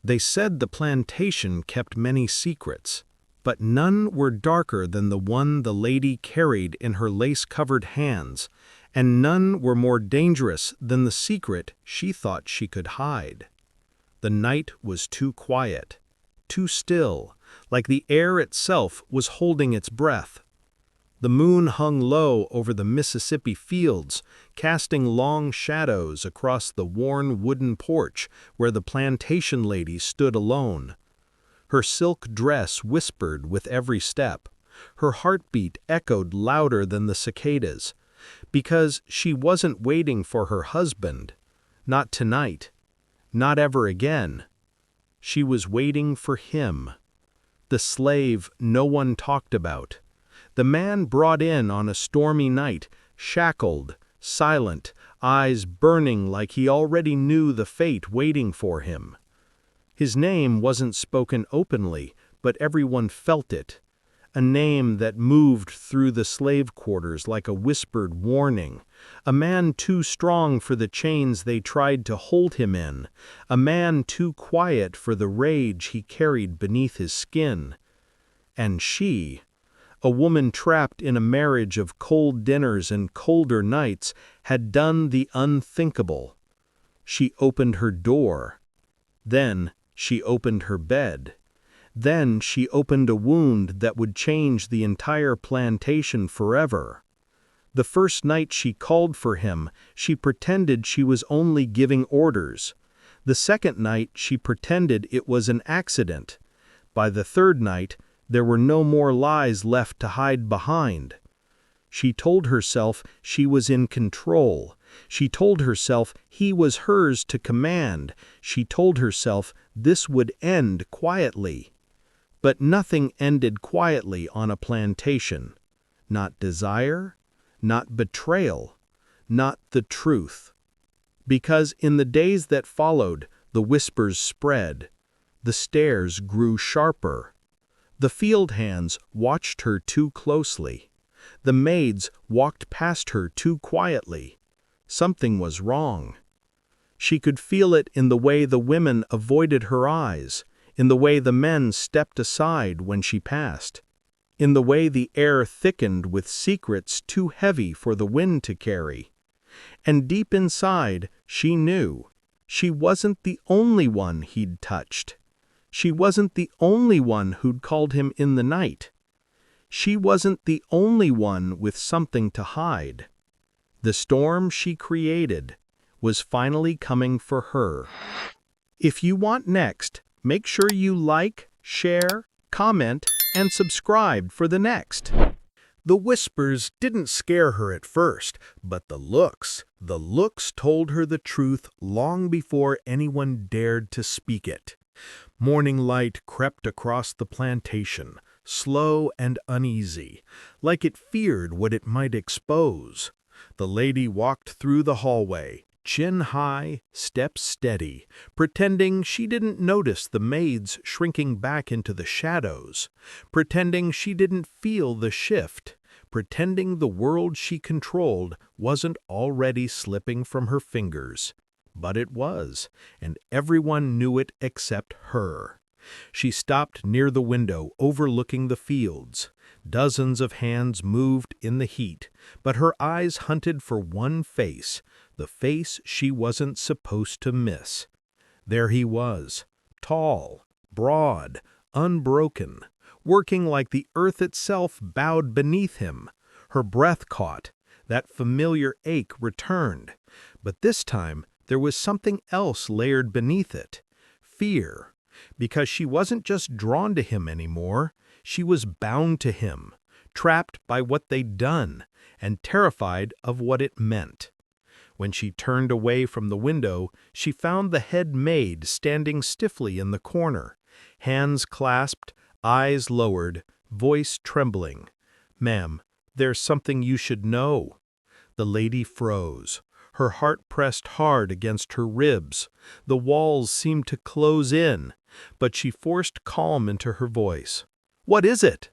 They said the plantation kept many secrets, but none were darker than the one the lady carried in her lace-covered hands, and none were more dangerous than the secret she thought she could hide. The night was too quiet, too still, like the air itself was holding its breath. The moon hung low over the Mississippi fields, casting long shadows across the worn wooden porch where the plantation lady stood alone. Her silk dress whispered with every step. Her heartbeat echoed louder than the cicadas, because she wasn't waiting for her husband. Not tonight. Not ever again. She was waiting for him. The slave no one talked about. The man brought in on a stormy night, shackled, silent, eyes burning like he already knew the fate waiting for him. His name wasn't spoken openly, but everyone felt it. A name that moved through the slave quarters like a whispered warning. A man too strong for the chains they tried to hold him in. A man too quiet for the rage he carried beneath his skin. And she, a woman trapped in a marriage of cold dinners and colder nights, had done the unthinkable. She opened her door. Then she opened her bed. Then she opened a wound that would change the entire plantation forever. The first night she called for him, she pretended she was only giving orders. The second night she pretended it was an accident. By the third night, there were no more lies left to hide behind. She told herself she was in control. She told herself he was hers to command. She told herself this would end quietly. But nothing ended quietly on a plantation. Not desire, not betrayal, not the truth. Because in the days that followed, the whispers spread. The stares grew sharper. The field hands watched her too closely. The maids walked past her too quietly. Something was wrong. She could feel it in the way the women avoided her eyes, in the way the men stepped aside when she passed, in the way the air thickened with secrets too heavy for the wind to carry. And deep inside, she knew she wasn't the only one he'd touched. She wasn't the only one who'd called him in the night. She wasn't the only one with something to hide. The storm she created was finally coming for her. If you want next, make sure you like, share, comment, and subscribe for the next. The whispers didn't scare her at first, but the looks told her the truth long before anyone dared to speak it. Morning light crept across the plantation, slow and uneasy, like it feared what it might expose. The lady walked through the hallway, chin high, steps steady, pretending she didn't notice the maids shrinking back into the shadows, pretending she didn't feel the shift, pretending the world she controlled wasn't already slipping from her fingers. But it was, and everyone knew it except her. She stopped near the window overlooking the fields. Dozens of hands moved in the heat, but her eyes hunted for one face, the face she wasn't supposed to miss. There he was, tall, broad, unbroken, working like the earth itself bowed beneath him. Her breath caught. That familiar ache returned. But this time, there was something else layered beneath it. Fear. Because she wasn't just drawn to him anymore. She was bound to him, trapped by what they'd done, and terrified of what it meant. When she turned away from the window, she found the head maid standing stiffly in the corner, hands clasped, eyes lowered, voice trembling. "Ma'am, there's something you should know." The lady froze. Her heart pressed hard against her ribs. The walls seemed to close in, but she forced calm into her voice. "What is it?"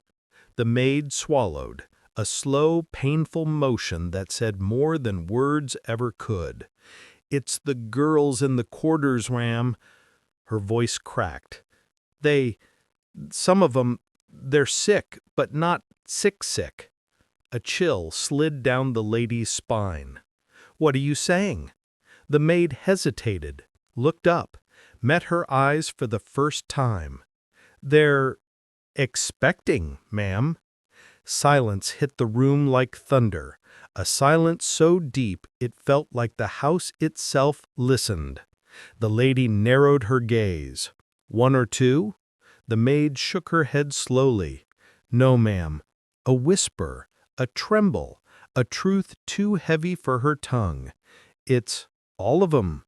The maid swallowed, a slow, painful motion that said more than words ever could. "It's the girls in the quarters, ma'am." Her voice cracked. Some of them, they're sick, but not sick. A chill slid down the lady's spine. What are you saying? The maid hesitated, looked up, met her eyes for the first time. They're expecting, ma'am. Silence hit the room like thunder, a silence so deep it felt like the house itself listened. The lady narrowed her gaze. One or two? The maid shook her head slowly. No, ma'am. A whisper, a tremble, a truth too heavy for her tongue. It's all of 'em.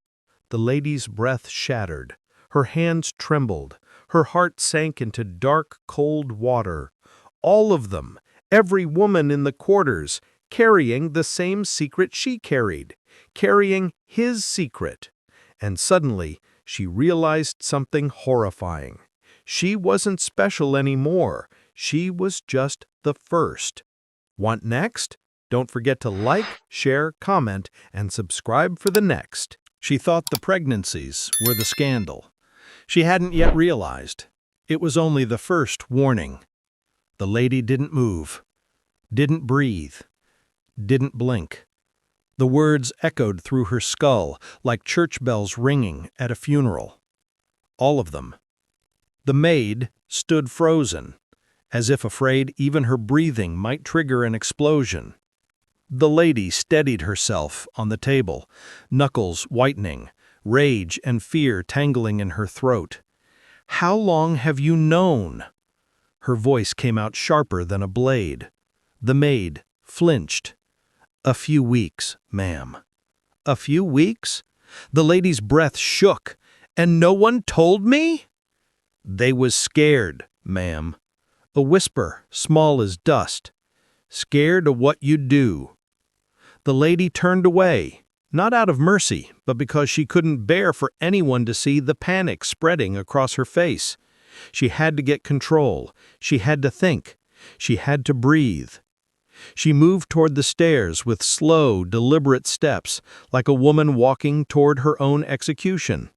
The lady's breath shattered. Her hands trembled. Her heart sank into dark, cold water. All of them, every woman in the quarters, carrying the same secret she carried, carrying his secret. And suddenly, she realized something horrifying. She wasn't special anymore. She was just the first. Want next? Don't forget to like, share, comment, and subscribe for the next. She thought the pregnancies were the scandal. She hadn't yet realized. It was only the first warning. The lady didn't move, didn't breathe, didn't blink. The words echoed through her skull like church bells ringing at a funeral. All of them. The maid stood frozen, as if afraid even her breathing might trigger an explosion. The lady steadied herself on the table, knuckles whitening, rage and fear tangling in her throat. How long have you known? Her voice came out sharper than a blade. The maid flinched. A few weeks, ma'am. A few weeks? The lady's breath shook. And no one told me? They was scared, ma'am. A whisper, small as dust. Scared of what you'd do. The lady turned away, not out of mercy, but because she couldn't bear for anyone to see the panic spreading across her face. She had to get control. She had to think. She had to breathe. She moved toward the stairs with slow, deliberate steps, like a woman walking toward her own execution.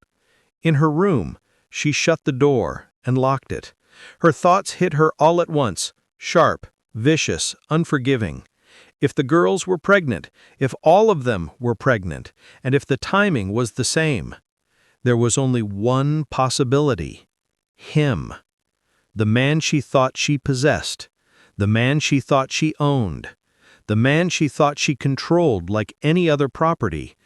In her room, she shut the door and locked it. Her thoughts hit her all at once, sharp, vicious, unforgiving. If the girls were pregnant, if all of them were pregnant, and if the timing was the same, there was only one possibility. Him. The man she thought she possessed. The man she thought she owned. The man she thought she controlled like any other property.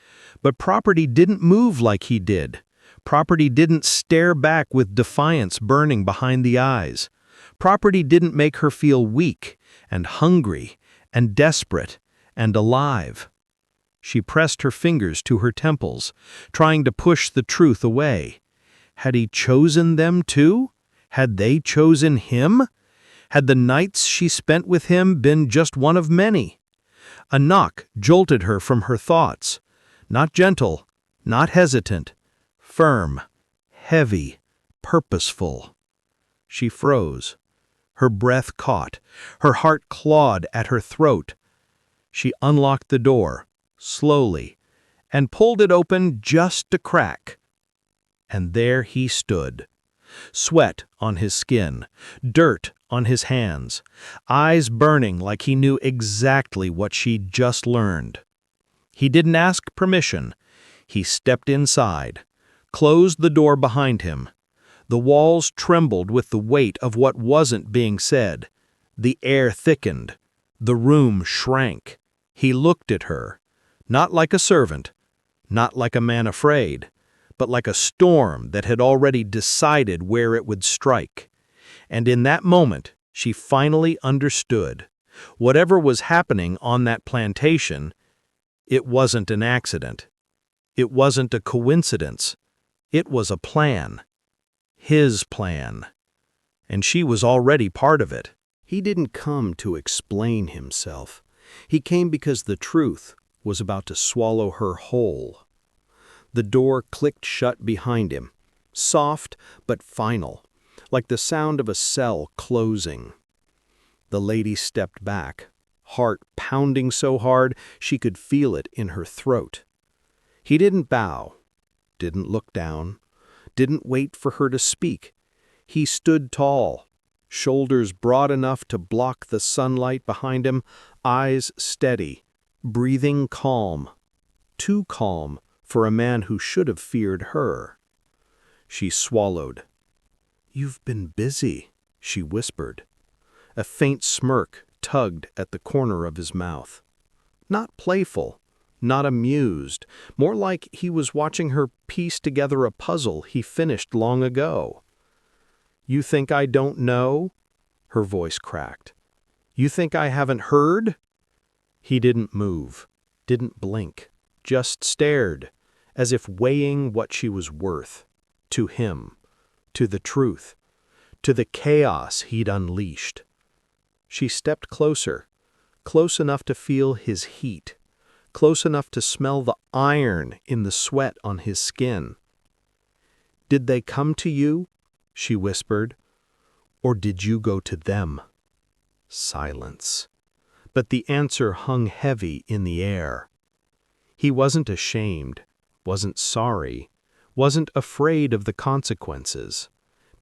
But property didn't move like he did. Property didn't stare back with defiance burning behind the eyes. Property didn't make her feel weak and hungry and desperate and alive. She pressed her fingers to her temples, trying to push the truth away. Had he chosen them too? Had they chosen him? Had the nights she spent with him been just one of many? A knock jolted her from her thoughts. Not gentle, not hesitant, firm, heavy, purposeful. She froze. Her breath caught. Her heart clawed at her throat. She unlocked the door, slowly, and pulled it open just a crack. And there he stood. Sweat on his skin, dirt on his hands, eyes burning like he knew exactly what she'd just learned. He didn't ask permission. He stepped inside, closed the door behind him. The walls trembled with the weight of what wasn't being said. The air thickened. The room shrank. He looked at her, not like a servant, not like a man afraid, but like a storm that had already decided where it would strike. And in that moment, she finally understood. Whatever was happening on that plantation, it wasn't an accident. It wasn't a coincidence. It was a plan. His plan. And she was already part of it. He didn't come to explain himself. He came because the truth was about to swallow her whole. The door clicked shut behind him, soft but final, like the sound of a cell closing. The lady stepped back, heart pounding so hard she could feel it in her throat. He didn't bow, didn't look down, didn't wait for her to speak. He stood tall, shoulders broad enough to block the sunlight behind him, eyes steady, breathing calm. Too calm for a man who should have feared her. She swallowed. "You've been busy," she whispered. A faint smirk tugged at the corner of his mouth. Not playful, not amused, more like he was watching her piece together a puzzle he finished long ago. "You think I don't know?" Her voice cracked. "You think I haven't heard?" He didn't move, didn't blink, just stared, as if weighing what she was worth. To him, to the truth, to the chaos he'd unleashed. She stepped closer, close enough to feel his heat, close enough to smell the iron in the sweat on his skin. "Did they come to you?" she whispered. "Or did you go to them?" Silence. But the answer hung heavy in the air. He wasn't ashamed, wasn't sorry, wasn't afraid of the consequences.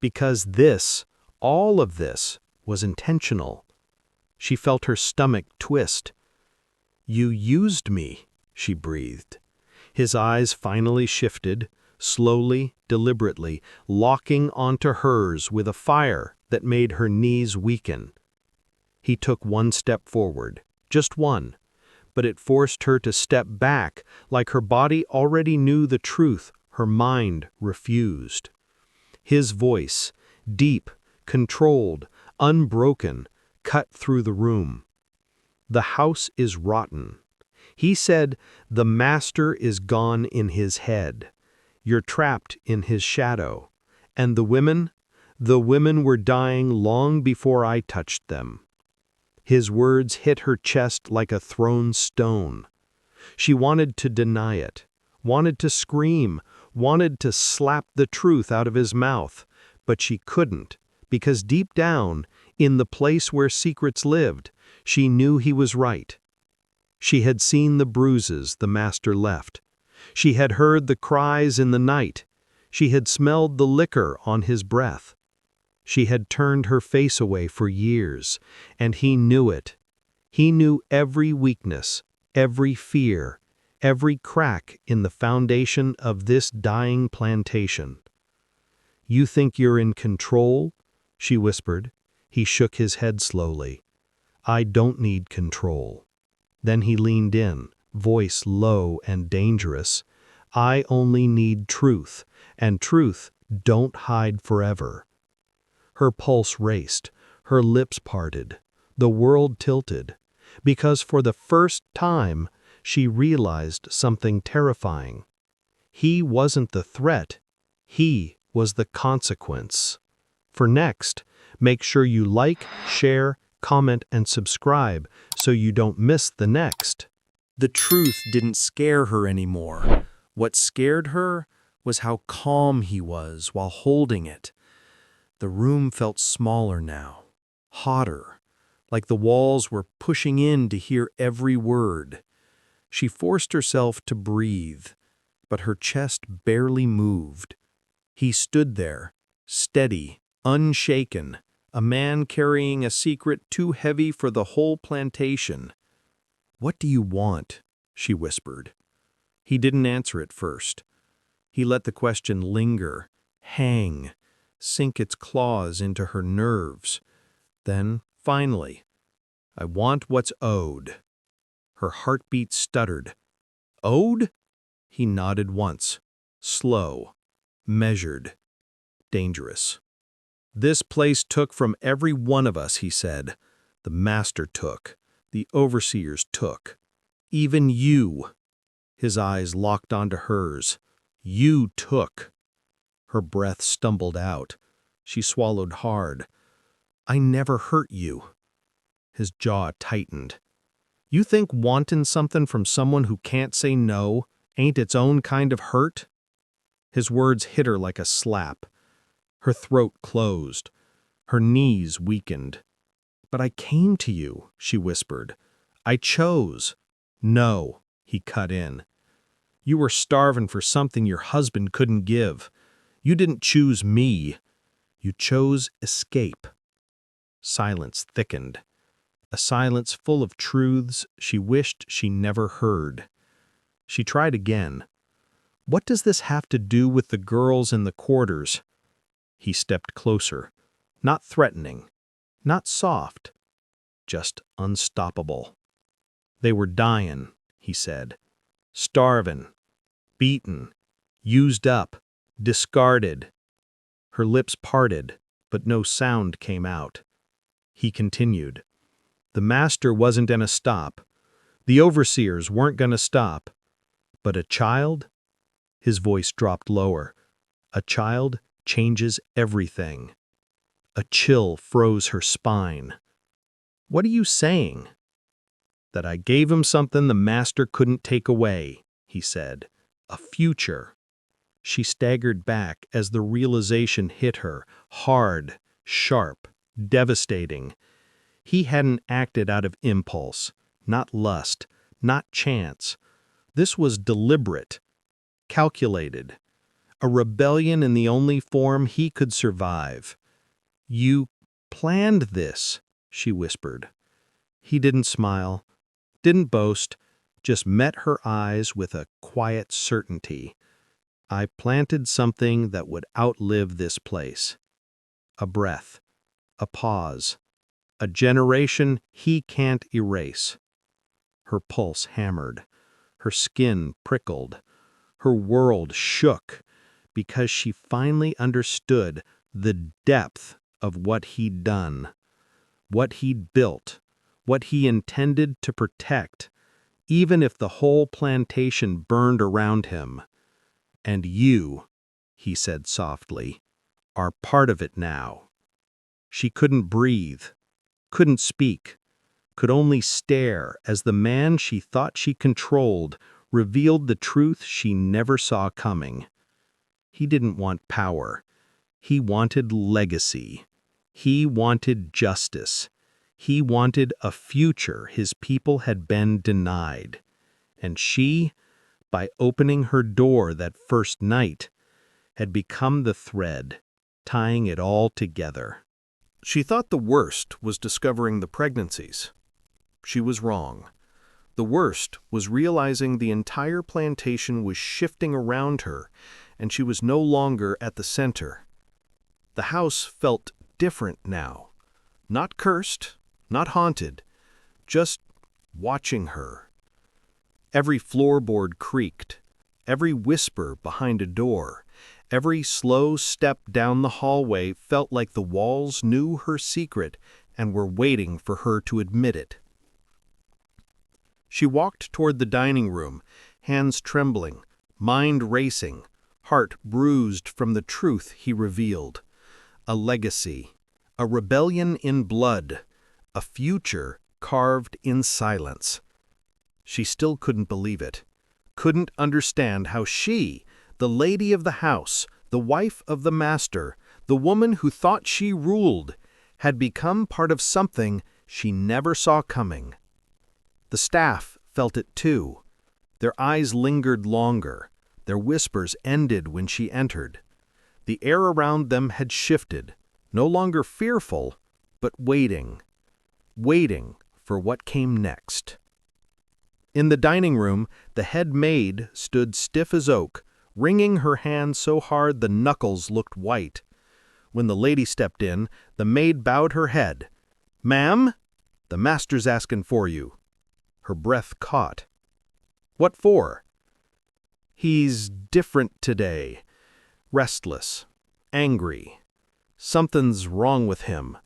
Because this, all of this, was intentional. She felt her stomach twist. "You used me," she breathed. His eyes finally shifted, slowly, deliberately, locking onto hers with a fire that made her knees weaken. He took one step forward, just one, but it forced her to step back like her body already knew the truth her mind refused. His voice, deep, controlled, unbroken, cut through the room. "The house is rotten." He said, "The master is gone in his head. You're trapped in his shadow. And the women were dying long before I touched them." His words hit her chest like a thrown stone. She wanted to deny it, wanted to scream, wanted to slap the truth out of his mouth, but she couldn't, because deep down, in the place where secrets lived, she knew he was right. She had seen the bruises the master left. She had heard the cries in the night. She had smelled the liquor on his breath. She had turned her face away for years, and he knew it. He knew every weakness, every fear, every crack in the foundation of this dying plantation. "You think you're in control?" she whispered. He shook his head slowly. "I don't need control." Then he leaned in, voice low and dangerous. "I only need truth, and truth don't hide forever." Her pulse raced, her lips parted, the world tilted, because for the first time she realized something terrifying. He wasn't the threat, he was the consequence. For next, make sure you like, share, comment, and subscribe so you don't miss the next. The truth didn't scare her anymore. What scared her was how calm he was while holding it. The room felt smaller now, hotter, like the walls were pushing in to hear every word. She forced herself to breathe, but her chest barely moved. He stood there, steady, unshaken, a man carrying a secret too heavy for the whole plantation. "What do you want?" she whispered. He didn't answer at first. He let the question linger, hang, sink its claws into her nerves. Then, finally, "I want what's owed." Her heartbeat stuttered. "Owed?" He nodded once, slow, measured, dangerous. "This place took from every one of us," he said. "The master took. The overseers took. Even you." His eyes locked onto hers. "You took." Her breath stumbled out. She swallowed hard. "I never hurt you." His jaw tightened. "You think wanting something from someone who can't say no ain't its own kind of hurt?" His words hit her like a slap. Her throat closed. Her knees weakened. "But I came to you," she whispered. "I chose." "No," he cut in. "You were starving for something your husband couldn't give. You didn't choose me. You chose escape." Silence thickened, a silence full of truths she wished she never heard. She tried again. "What does this have to do with the girls in the quarters?" He stepped closer, not threatening, not soft, just unstoppable. "They were dying," he said. "Starving, beaten, used up, discarded." Her lips parted, but no sound came out. He continued. "The master wasn't gonna stop. The overseers weren't gonna stop. But a child?" His voice dropped lower. "A child changes everything." A chill froze her spine. "What are you saying?" "That I gave him something the master couldn't take away," he said. "A future." She staggered back as the realization hit her, hard, sharp, devastating. He hadn't acted out of impulse, not lust, not chance. This was deliberate, calculated, a rebellion in the only form he could survive. "You planned this," she whispered. He didn't smile, didn't boast, just met her eyes with a quiet certainty. "I planted something that would outlive this place." A breath, a pause, a generation he can't erase. Her pulse hammered, her skin prickled, her world shook, because she finally understood the depth of what he'd done, what he'd built, what he intended to protect, even if the whole plantation burned around him. "And you," he said softly, "are part of it now." She couldn't breathe, couldn't speak, could only stare as the man she thought she controlled revealed the truth she never saw coming. He didn't want power. He wanted legacy. He wanted justice. He wanted a future his people had been denied. And she, by opening her door that first night, had become the thread, tying it all together. She thought the worst was discovering the pregnancies. She was wrong. The worst was realizing the entire plantation was shifting around her, and she was no longer at the center. The house felt different now. Not cursed, not haunted, just watching her. Every floorboard creaked, every whisper behind a door, every slow step down the hallway felt like the walls knew her secret and were waiting for her to admit it. She walked toward the dining room, hands trembling, mind racing, heart bruised from the truth he revealed. A legacy, a rebellion in blood, a future carved in silence. She still couldn't believe it, couldn't understand how she, the lady of the house, the wife of the master, the woman who thought she ruled, had become part of something she never saw coming. The staff felt it too. Their eyes lingered longer. Their whispers ended when she entered. The air around them had shifted, no longer fearful, but waiting for what came next. In the dining room, the head maid stood stiff as oak, wringing her hand so hard the knuckles looked white. When the lady stepped in, the maid bowed her head. "Ma'am, the master's asking for you." Her breath caught. "What for?" "He's different today. Restless, angry. Something's wrong with him."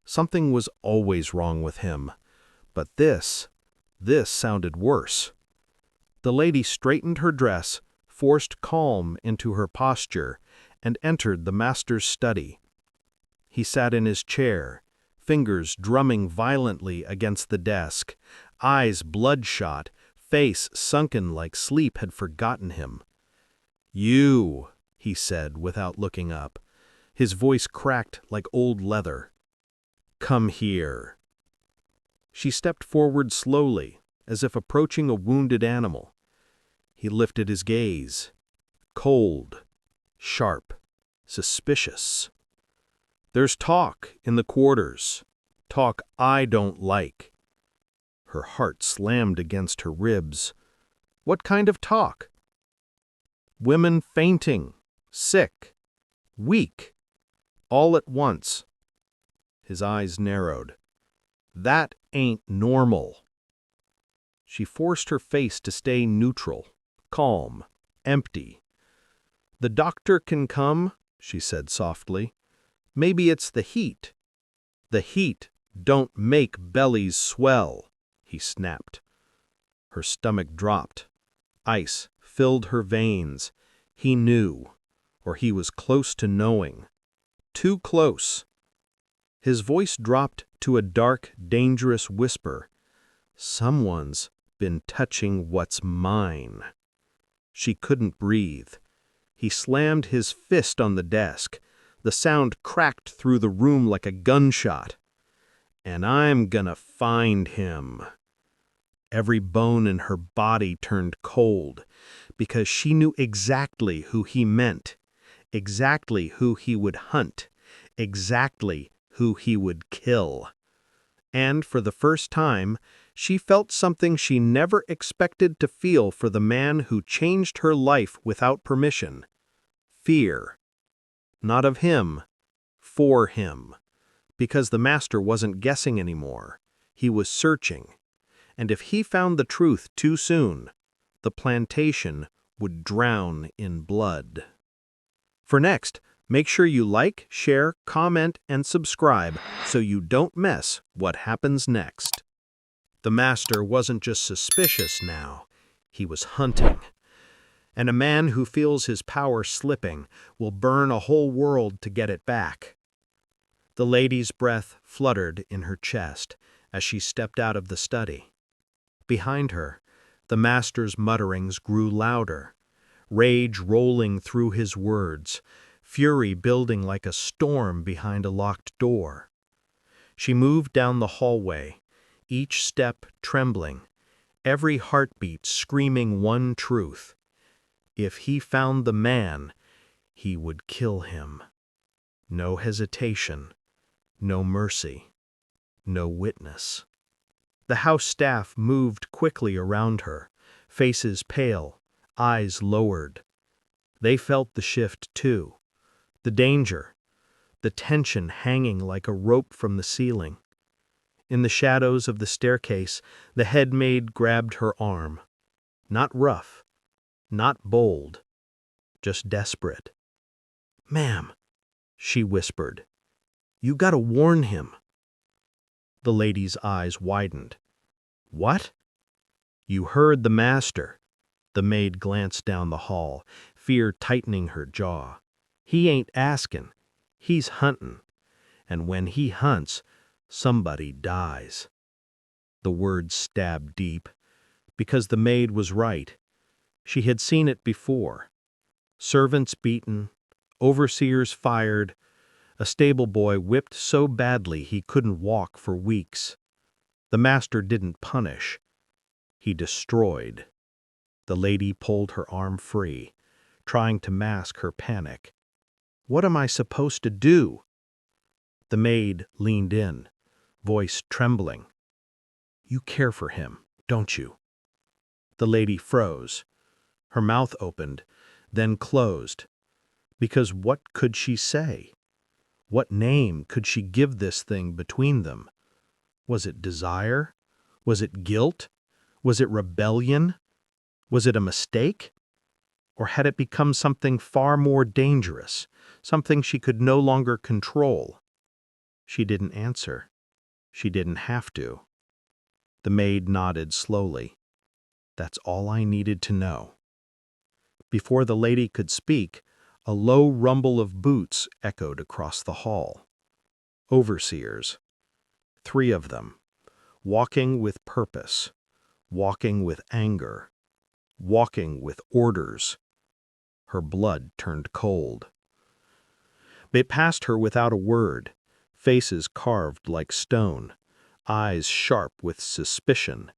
Something was always wrong with him. But this sounded worse. The lady straightened her dress, forced calm into her posture, and entered the master's study. He sat in his chair, fingers drumming violently against the desk, eyes bloodshot, face sunken like sleep had forgotten him. "You," he said without looking up. His voice cracked like old leather. "Come here." She stepped forward slowly, as if approaching a wounded animal. He lifted his gaze. Cold, sharp, suspicious. "There's talk in the quarters, talk I don't like." Her heart slammed against her ribs. What kind of talk? Women fainting, sick, weak, all at once. His eyes narrowed. That ain't normal. She forced her face to stay neutral, calm, empty. "The doctor can come," she said softly. "Maybe it's the heat." "The heat don't make bellies swell," he snapped. Her stomach dropped. Ice filled her veins. He knew, or he was close to knowing. Too close. His voice dropped to a dark, dangerous whisper. "Someone's been touching what's mine." She couldn't breathe. He slammed his fist on the desk. The sound cracked through the room like a gunshot. "And I'm gonna find him." Every bone in her body turned cold, because she knew exactly who he meant, exactly who he would hunt, exactly who he would kill. And for the first time, she felt something she never expected to feel for the man who changed her life without permission. Fear. Not of him, for him. Because the master wasn't guessing anymore. He was searching. And if he found the truth too soon, the plantation would drown in blood. For next, make sure you like, share, comment, and subscribe so you don't miss what happens next. The master wasn't just suspicious now, he was hunting. And a man who feels his power slipping will burn a whole world to get it back. The lady's breath fluttered in her chest as she stepped out of the study. Behind her, the master's mutterings grew louder, rage rolling through his words, fury building like a storm behind a locked door. She moved down the hallway, each step trembling, every heartbeat screaming one truth. If he found the man, he would kill him. No hesitation, no mercy, no witness. The house staff moved quickly around her, faces pale, eyes lowered. They felt the shift too, the danger, the tension hanging like a rope from the ceiling. In the shadows of the staircase, the head maid grabbed her arm. Not rough, not bold, just desperate. "Ma'am," she whispered, "you gotta warn him." The lady's eyes widened. "What?" "You heard the master." The maid glanced down the hall, fear tightening her jaw. "He ain't askin', he's huntin'. And when he hunts, somebody dies." The words stabbed deep, because the maid was right. She had seen it before. Servants beaten, overseers fired, a stable boy whipped so badly he couldn't walk for weeks. The master didn't punish. He destroyed. The lady pulled her arm free, trying to mask her panic. "What am I supposed to do?" The maid leaned in, voice trembling. "You care for him, don't you?" The lady froze. Her mouth opened, then closed. Because what could she say? What name could she give this thing between them? Was it desire? Was it guilt? Was it rebellion? Was it a mistake? Or had it become something far more dangerous, something she could no longer control? She didn't answer. She didn't have to. The maid nodded slowly. "That's all I needed to know." Before the lady could speak, a low rumble of boots echoed across the hall. Overseers. 3 of them, walking with purpose, walking with anger, walking with orders. Her blood turned cold. They passed her without a word, faces carved like stone, eyes sharp with suspicion,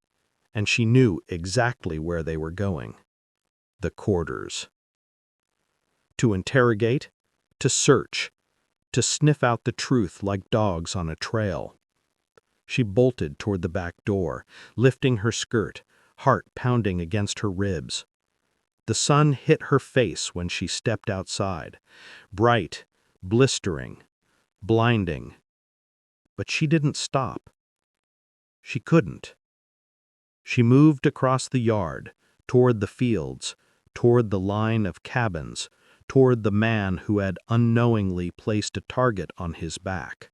and she knew exactly where they were going. The quarters. To interrogate, to search, to sniff out the truth like dogs on a trail. She bolted toward the back door, lifting her skirt, heart pounding against her ribs. The sun hit her face when she stepped outside, bright, blistering, blinding. But she didn't stop. She couldn't. She moved across the yard, toward the fields, toward the line of cabins, toward the man who had unknowingly placed a target on his back.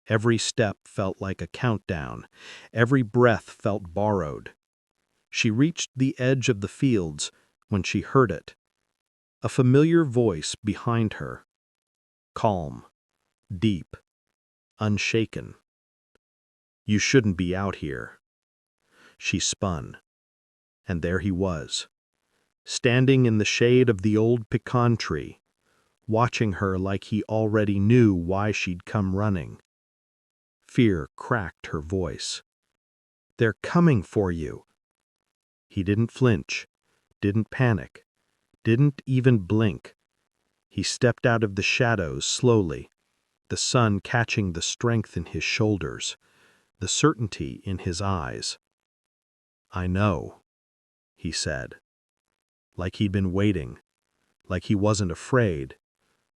Every step felt like a countdown. Every breath felt borrowed. She reached the edge of the fields when she heard it. A familiar voice behind her. Calm, deep, unshaken. "You shouldn't be out here." She spun, and there he was, standing in the shade of the old pecan tree, watching her like he already knew why she'd come running. Fear cracked her voice. "They're coming for you." He didn't flinch, didn't panic, didn't even blink. He stepped out of the shadows slowly, the sun catching the strength in his shoulders, the certainty in his eyes. "I know," he said, like he'd been waiting, like he wasn't afraid,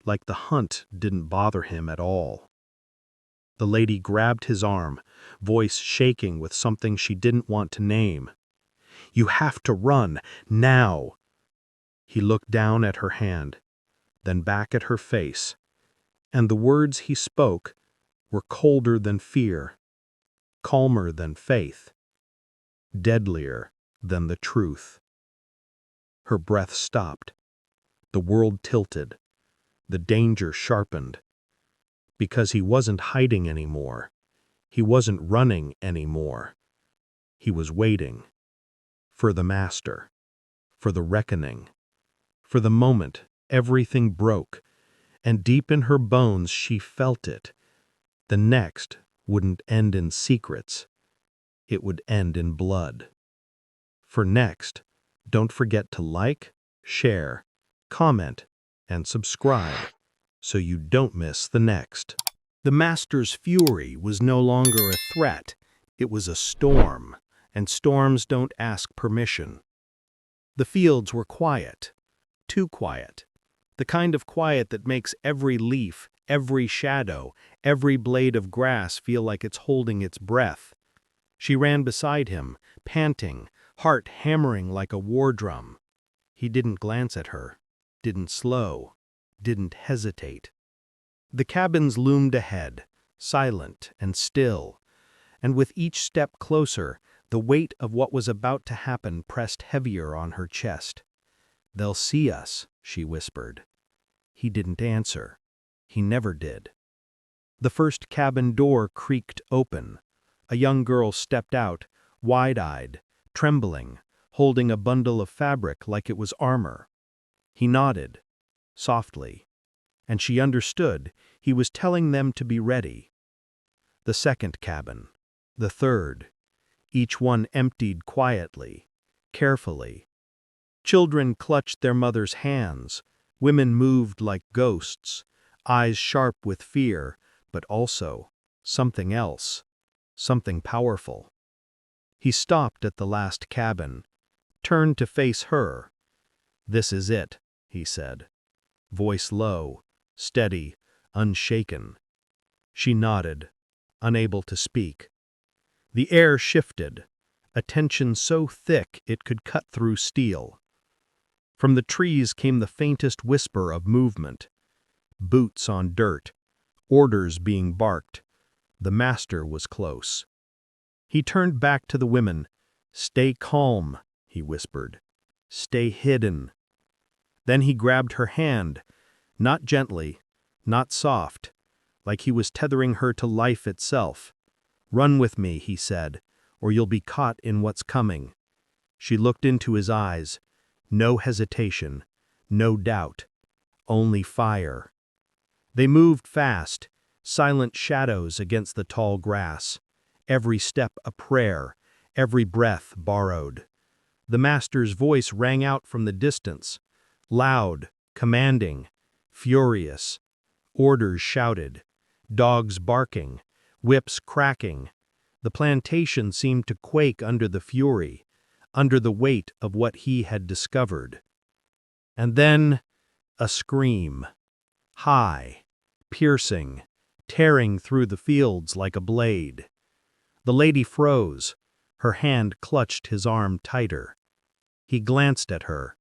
like the hunt didn't bother him at all. The lady grabbed his arm, voice shaking with something she didn't want to name. "You have to run, now." He looked down at her hand, then back at her face, and the words he spoke were colder than fear, calmer than faith, deadlier than the truth. Her breath stopped. The world tilted. The danger sharpened. Because he wasn't hiding anymore. He wasn't running anymore. He was waiting. For the master. For the reckoning. For the moment everything broke, and deep in her bones she felt it. The next wouldn't end in secrets. It would end in blood. For next, don't forget to like, share, comment, and subscribe so you don't miss the next. The master's fury was no longer a threat. It was a storm, and storms don't ask permission. The fields were quiet, too quiet, the kind of quiet that makes every leaf, every shadow, every blade of grass feel like it's holding its breath. She ran beside him, panting, heart hammering like a war drum. He didn't glance at her, didn't slow, didn't hesitate. The cabins loomed ahead, silent and still, and with each step closer, the weight of what was about to happen pressed heavier on her chest. "They'll see us," she whispered. He didn't answer. He never did. The first cabin door creaked open. A young girl stepped out, wide-eyed, trembling, holding a bundle of fabric like it was armor. He nodded, softly, and she understood he was telling them to be ready. The second cabin, the third, each one emptied quietly, carefully. Children clutched their mothers' hands, women moved like ghosts, eyes sharp with fear, but also something else, something powerful. He stopped at the last cabin, turned to face her. "This is it," he said, voice low, steady, unshaken. She nodded, unable to speak. The air shifted, a tension so thick it could cut through steel. From the trees came the faintest whisper of movement. Boots on dirt, orders being barked. The master was close. He turned back to the women. "Stay calm," he whispered. "Stay hidden." Then he grabbed her hand, not gently, not soft, like he was tethering her to life itself. "Run with me," he said, "or you'll be caught in what's coming." She looked into his eyes. No hesitation, no doubt, only fire. They moved fast, silent shadows against the tall grass, every step a prayer, every breath borrowed. The master's voice rang out from the distance, loud, commanding, furious. Orders shouted, dogs barking, whips cracking. The plantation seemed to quake under the fury, under the weight of what he had discovered. And then a scream, high, piercing, tearing through the fields like a blade. The lady froze, her hand clutched his arm tighter. He glanced at her,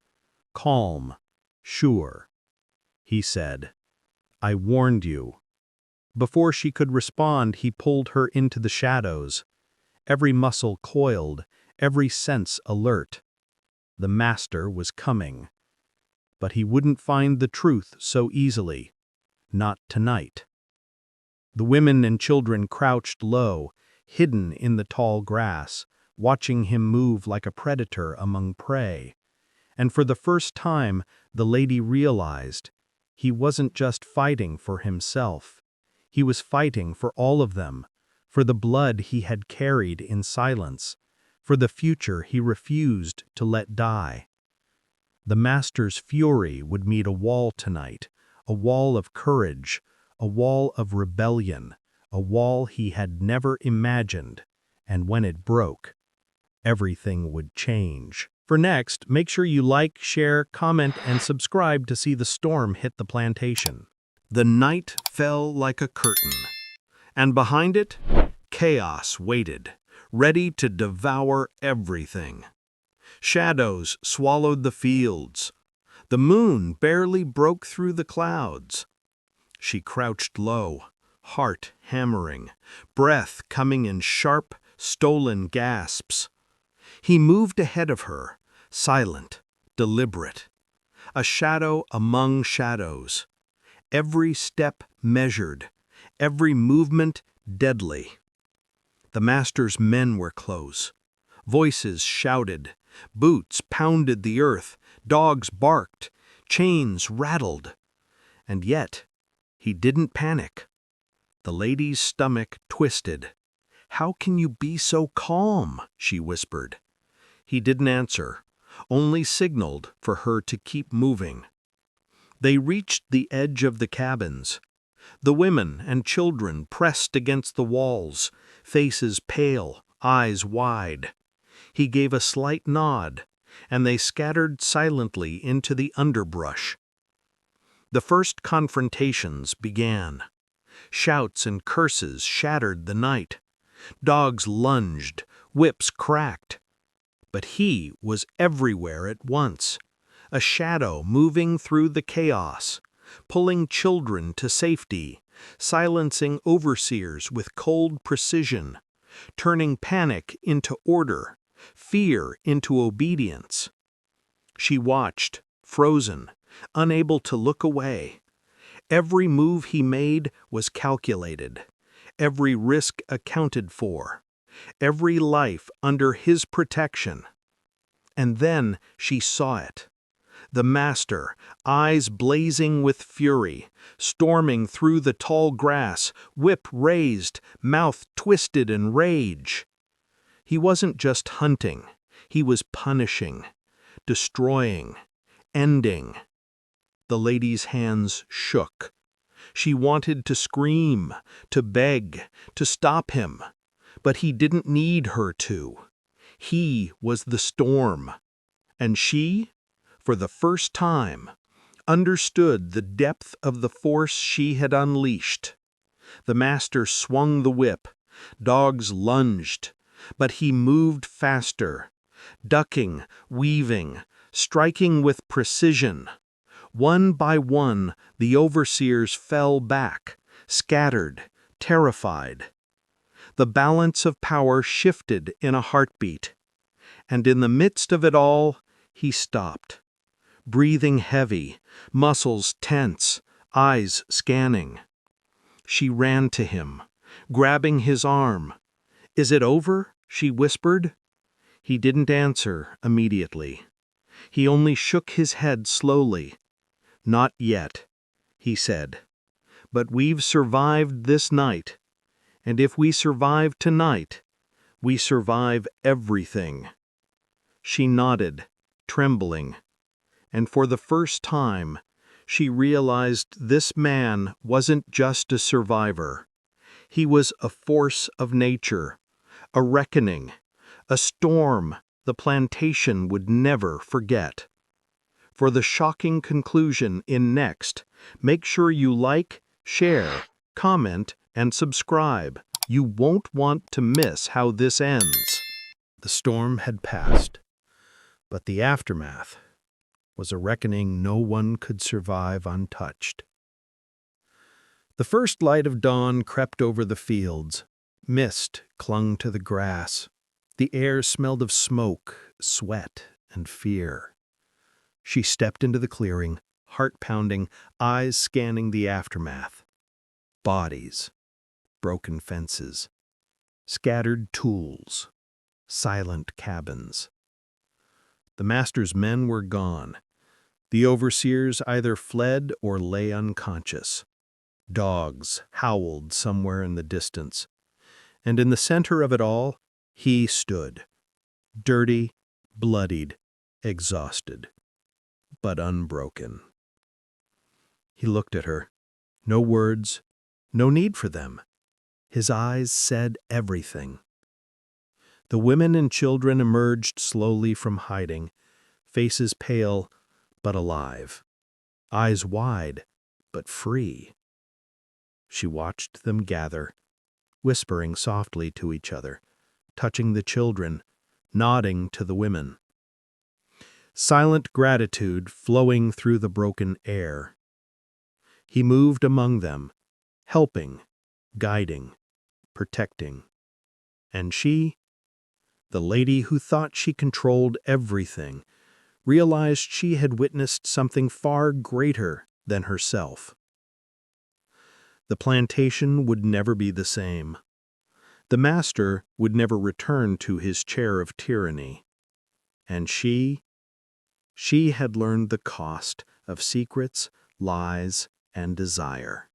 calm, sure. He said, "I warned you." Before she could respond, he pulled her into the shadows, every muscle coiled, every sense alert. The master was coming. But he wouldn't find the truth so easily. Not tonight. The women and children crouched low, hidden in the tall grass, watching him move like a predator among prey. And for the first time, the lady realized he wasn't just fighting for himself. He was fighting for all of them, for the blood he had carried in silence, for the future he refused to let die. The master's fury would meet a wall tonight, a wall of courage, a wall of rebellion, a wall he had never imagined, and when it broke, everything would change. For next, make sure you like, share, comment, and subscribe to see the storm hit the plantation. The night fell like a curtain, and behind it, chaos waited, ready to devour everything. Shadows swallowed the fields. The moon barely broke through the clouds. She crouched low, heart hammering, breath coming in sharp, stolen gasps. He moved ahead of her, silent, deliberate, a shadow among shadows. Every step measured, every movement deadly. The master's men were close. Voices shouted, boots pounded the earth, dogs barked, chains rattled. And yet, he didn't panic. The lady's stomach twisted. "How can you be so calm?" she whispered. He didn't answer, only signaled for her to keep moving. They reached the edge of the cabins. The women and children pressed against the walls, faces pale, eyes wide. He gave a slight nod, and they scattered silently into the underbrush. The first confrontations began. Shouts and curses shattered the night. Dogs lunged, whips cracked. But he was everywhere at once, a shadow moving through the chaos, pulling children to safety, silencing overseers with cold precision, turning panic into order, fear into obedience. She watched, frozen, unable to look away. Every move he made was calculated, every risk accounted for, every life under his protection. And then she saw it. The master, eyes blazing with fury, storming through the tall grass, whip raised, mouth twisted in rage. He wasn't just hunting, he was punishing, destroying, ending. The lady's hands shook. She wanted to scream, to beg, to stop him, but he didn't need her to. He was the storm, and she, for the first time, understood the depth of the force she had unleashed. The master swung the whip, dogs lunged, but he moved faster, ducking, weaving, striking with precision. One by one, the overseers fell back, scattered, terrified. The balance of power shifted in a heartbeat, and in the midst of it all, he stopped, breathing heavy, muscles tense, eyes scanning. She ran to him, grabbing his arm. "Is it over?" she whispered. He didn't answer immediately. He only shook his head slowly. "Not yet," he said. "But we've survived this night, and if we survive tonight, we survive everything." She nodded, trembling, and for the first time, she realized this man wasn't just a survivor. He was a force of nature, a reckoning, a storm the plantation would never forget. For the shocking conclusion in Next, make sure you like, share, comment, and subscribe. You won't want to miss how this ends. The storm had passed, but the aftermath was a reckoning no one could survive untouched. The first light of dawn crept over the fields. Mist clung to the grass. The air smelled of smoke, sweat, and fear. She stepped into the clearing, heart pounding, eyes scanning the aftermath. Bodies, broken fences, scattered tools, silent cabins. The master's men were gone. The overseers either fled or lay unconscious. Dogs howled somewhere in the distance. And in the center of it all, he stood, dirty, bloodied, exhausted, but unbroken. He looked at her. No words, no need for them. His eyes said everything. The women and children emerged slowly from hiding, faces pale but alive, eyes wide but free. She watched them gather, whispering softly to each other, touching the children, nodding to the women. Silent gratitude flowing through the broken air. He moved among them, helping, guiding, protecting. And she, the lady who thought she controlled everything, realized she had witnessed something far greater than herself. The plantation would never be the same. The master would never return to his chair of tyranny. And she had learned the cost of secrets, lies, and desire.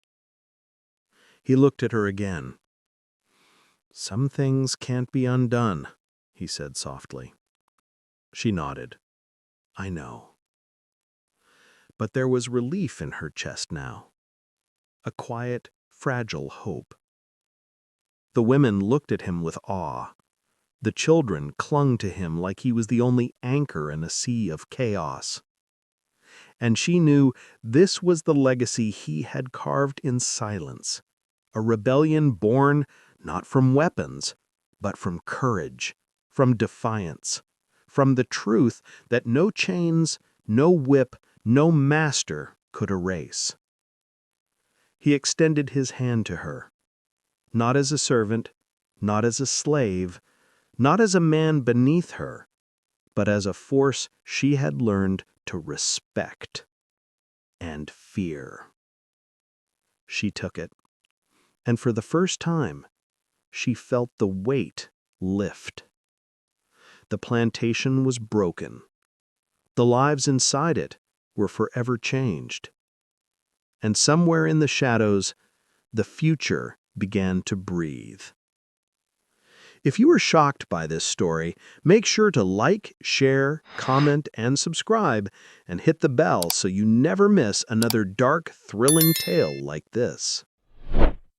He looked at her again. "Some things can't be undone," he said softly. She nodded. "I know." But there was relief in her chest now. A quiet, fragile hope. The women looked at him with awe. The children clung to him like he was the only anchor in a sea of chaos. And she knew this was the legacy he had carved in silence, a rebellion born not from weapons, but from courage, from defiance, from the truth that no chains, no whip, no master could erase. He extended his hand to her, not as a servant, not as a slave, not as a man beneath her, but as a force she had learned to respect and fear. She took it, and for the first time, she felt the weight lift. The plantation was broken. The lives inside it were forever changed. And somewhere in the shadows, the future began to breathe. If you were shocked by this story, make sure to like, share, comment, and subscribe, and hit the bell so you never miss another dark, thrilling tale like this.